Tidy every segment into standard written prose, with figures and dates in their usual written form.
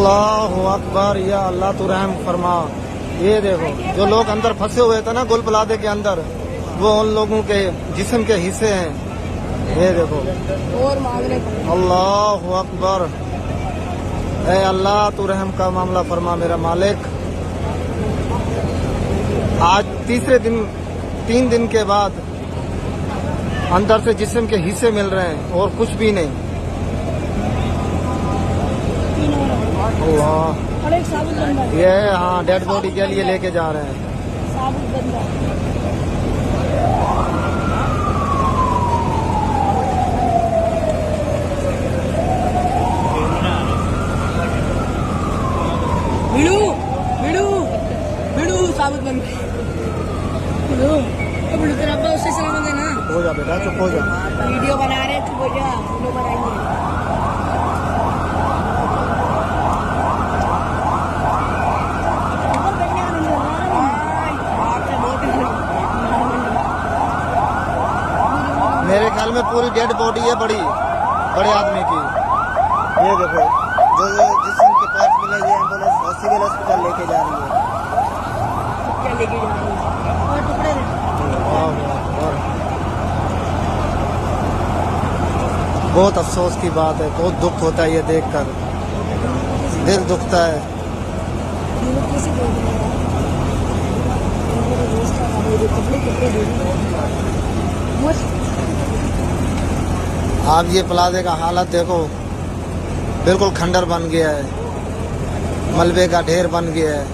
अल्लाह अकबर। या अल्लाह तू रहम फरमा। ये देखो जो लोग अंदर फंसे हुए थे ना गुल पलादे के अंदर, वो उन लोगों के जिस्म के हिस्से हैं। ये देखो और मांगने अल्लाह अकबर। ऐ अल्लाह तू रहम का मामला फरमा मेरा मालिक। आज तीसरे दिन 3 दिन के बाद अंदर से जिस्म के हिस्से मिल रहे हैं और कुछ भी नहीं। अल्लाह। और एक साबुत बंदा है। ये हाँ डेड बॉडी के लिए लेके जा रहे हैं। साबुत बंदा भिड़ू भिड़ू भिड़ू साबुत बंदा भिड़ू भिड़ू तेरा अब्बा उससे सलाम देना। हो जा बेटा, चुप हो जा। वीडियो बना रहे चुप हो जा। वीडियो बनाएंगे। मेरे ख्याल में पूरी डेड बॉडी है बड़े आदमी की। ये देखो जो जिसम के पास मिले, ये एम्बुलेंस सिविल हॉस्पिटल लेके जा रही है। क्या लेके जा रहे हैं? और टुकड़े दे। बहुत अफसोस की बात है, बहुत दुख होता है ये देखकर, दिल दुखता है। कैसे बोल रहे हैं? मेरे दोस्त का कपड़े दे रहे हैं। आप ये प्लाजे का हालत देखो, बिल्कुल खंडर बन गया है, मलबे का ढेर बन गया है।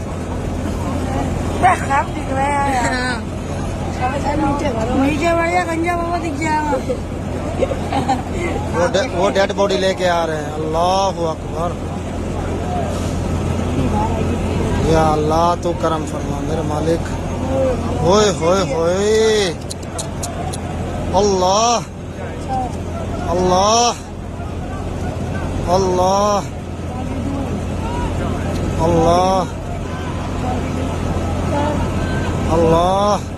खराब दिख रहा है यार। नीचे बढ़िया गंजा बाबा दिख जाएगा। वो डेड बॉडी लेके आ रहे हैं। अल्लाह अकबर। या अल्लाह तू करम फरमा मेरे मालिक। होए होए होए। अल्लाह अल्लाह अल्लाह अल्लाह अल्लाह।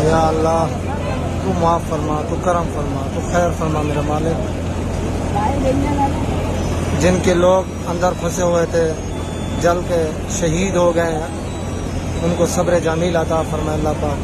या अल्लाह तू माफ फरमा, तू करम फरमा, तू खैर फरमा मेरा मालिक। जिनके लोग अंदर फंसे हुए थे, जल के शहीद हो गए, उनको सब्र जामील अता फरमाए अल्लाह पाक।